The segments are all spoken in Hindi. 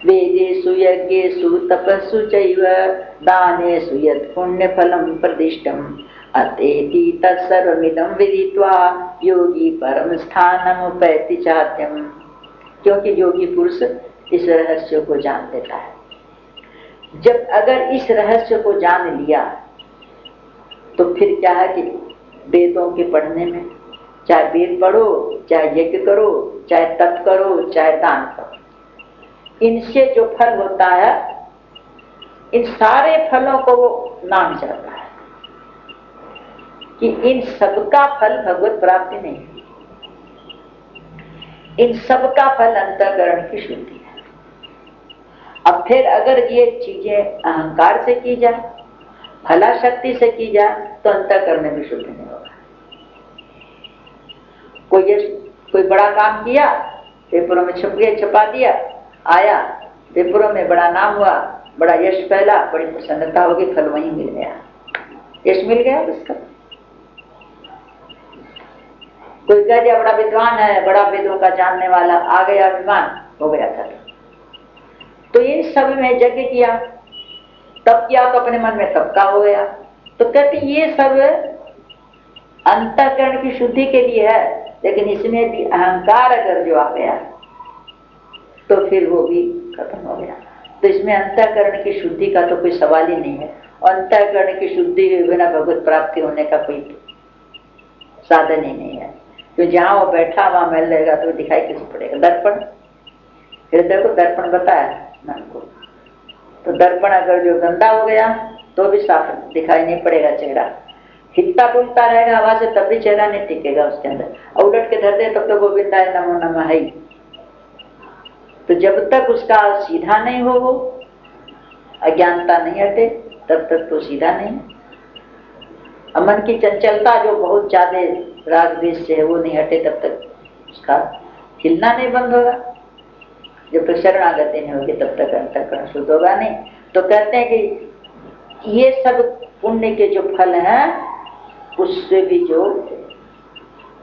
वेदेषु यज्ञेषु तपस्सु चैव दानेषु यत् पुण्यफलं प्रतिष्ठम् अतेति तत्सर्वमिदं विदित्वा योगी परम स्थानमुपैति चाद्यम्। क्योंकि योगी पुरुष इस रहस्य को जान लेता है। जब अगर इस रहस्य को जान लिया तो फिर क्या है कि वेदों के पढ़ने में, चाहे वेद पढ़ो, चाहे यज्ञ करो, चाहे तप करो, चाहे दान करो, इनसे जो फल होता है, इन सारे फलों को वो नाम जाता है कि इन सबका फल भगवत प्राप्ति नहीं है। इन सबका फल अंतःकरण की शुद्धि है। अब फिर अगर ये चीजें अहंकार से की जाए, फला शक्ति से की जाए, तो अंतःकरण में भी शुद्ध नहीं होगा। कोई बड़ा काम किया, पेपरों में छप गया, छपा दिया, आया पेपरों में, बड़ा नाम हुआ, बड़ा यश फैला, बड़ी प्रसन्नता होगी, फल वहीं मिल गया, यश मिल गया उसका। कोई कह दिया बड़ा विद्वान है, बड़ा वेदों का जानने वाला, आ गया अभिमान, हो गया था। तो इन सब में यज्ञ किया, तब किया तो अपने मन में तब का हो गया। तो कहते ये सब अंतःकरण की शुद्धि के लिए है, लेकिन इसमें भी अहंकार अगर जो आ गया तो फिर वो भी खत्म हो गया। तो इसमें अंतःकरण की शुद्धि का तो कोई सवाल ही नहीं है। और अंतःकरण की शुद्धि के बिना भगवत प्राप्ति होने का कोई साधन ही नहीं है। तो जहाँ वो बैठा वहां मिल रहेगा तो दिखाई कैसे पड़ेगा? दर्पण, हृदय को दर्पण बताया मन को। तो दर्पण अगर जो गंदा हो गया तो भी साफ दिखाई नहीं पड़ेगा चेहरा। हिलता डुलता रहेगा हवा से तब भी चेहरा नहीं टिकेगा उसके अंदर। उलट के धर दे तब तो गोविंदाय नमो नमः है। तो जब तक उसका सीधा नहीं हो, वो अज्ञानता नहीं हटे, तब तक तो सीधा नहीं। मन की चंचलता जो बहुत ज्यादा राग द्वेष से है वो नहीं हटे, तब तक उसका हिलना नहीं बंद होगा। जब तक शरणागति नहीं होगी तब तक अंतःकरण शुद्ध होगा नहीं। तो कहते हैं कि ये सब पुण्य के जो फल हैं, उससे भी जो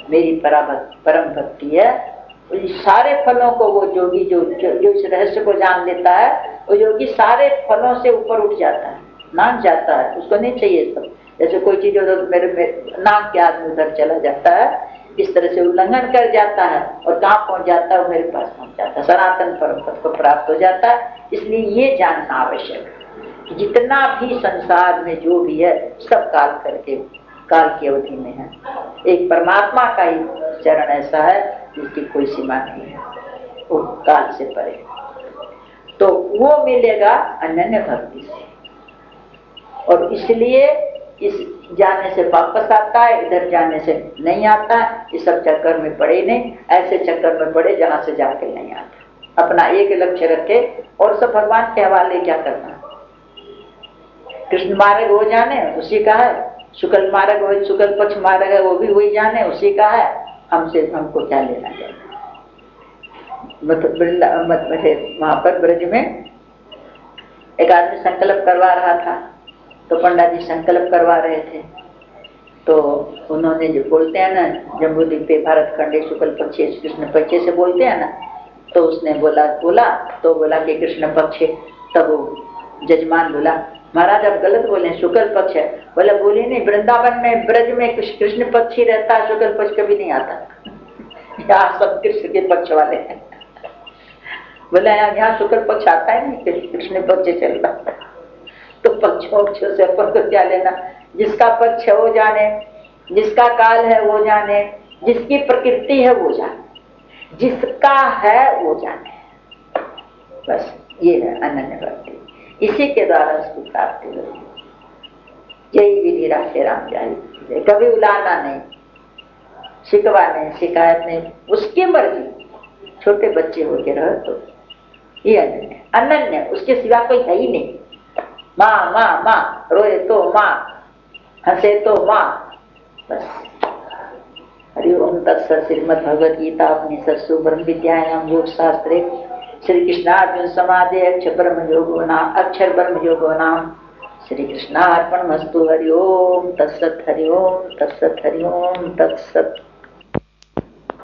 मेरी परम भक्ति है, इस सारे फलों को वो योगी जो इस रहस्य को जान लेता है, वो योगी सारे फलों से ऊपर उठ जाता है, नाक जाता है। उसको नहीं चाहिए सब। जैसे कोई चीज मेरे नाक के आदमी उधर चला जाता है, इस तरह से उल्लंघन कर जाता है और कहाँ पहुंच जाता है? मेरे पास पहुंच जाता है, सनातन परम पद को प्राप्त हो जाता है। इसलिए ये जानना आवश्यक है कि जितना भी संसार में जो भी है सब काल की अवधि में है। एक परमात्मा का ही चरण ऐसा है जिसकी कोई सीमा नहीं है, वो काल से परे। तो वो मिलेगा अनन्य भक्ति से। और इसलिए इस जाने से वापस आता है, इधर जाने से नहीं आता है। इस सब चक्कर में पड़े नहीं, ऐसे चक्कर में पड़े जहां से जाके नहीं आता। अपना एक लक्ष्य रखे और सब भगवान के हवाले क्या करना। कृष्ण मार्ग वो जाने, उसी का है। शुक्ल मार्ग हो, शुक्ल पक्ष मार्ग है, वो भी वही जाने, उसी का है। हमको क्या लेना चाहिए? वहां पर ब्रज में एक आदमी संकल्प करवा रहा था, तो पंडित जी संकल्प करवा रहे थे। तो उन्होंने जो बोलते हैं ना, जम्बूद्वीप पे भारत खंडे शुक्ल पक्ष कृष्ण पक्ष से बोलते हैं ना, तो उसने बोला कि कृष्ण पक्ष। तब वो जजमान बोला, महाराज आप गलत बोले, शुक्ल पक्ष है। बोला बोली नहीं, वृंदावन में ब्रज में कृष्ण पक्ष ही रहता है, शुक्ल पक्ष कभी नहीं आता। यहाँ सब कृष्ण के पक्ष वाले हैं। बोला यहाँ शुक्ल पक्ष आता है नहीं, कृष्ण पक्ष चल रहा है। तो पक्षों से अपन को क्या लेना? जिसका पक्ष है वो जाने, जिसका काल है वो जाने, जिसकी प्रकृति है वो जाने, जिसका है वो जाने। बस ये है अनन्य भक्ति। इसी के द्वारा उसकी प्राप्ति होती। यही विधि राखे राम जाई। कभी उलाना नहीं, शिकवा नहीं, शिकायत नहीं, उसकी मर्जी। छोटे बच्चे होके रहो तो ये अनन्य, उसके सिवा कोई है ही नहीं। माँ माँ माँ, रोए तो माँ, हंसे तो माँ, बस। हरि ओम तत्सत्। श्रीमद् भगवद गीता उपनिषत्सु ब्रह्म विद्यायां योग शास्त्रे श्री कृष्णार्जुन संवादे अक्षर ब्रह्म योगो नाम श्री कृष्णार्पणमस्तु। हरि ओम तत्सत्। हरि ओम तत्सत्। हरि ओम तत्सत्।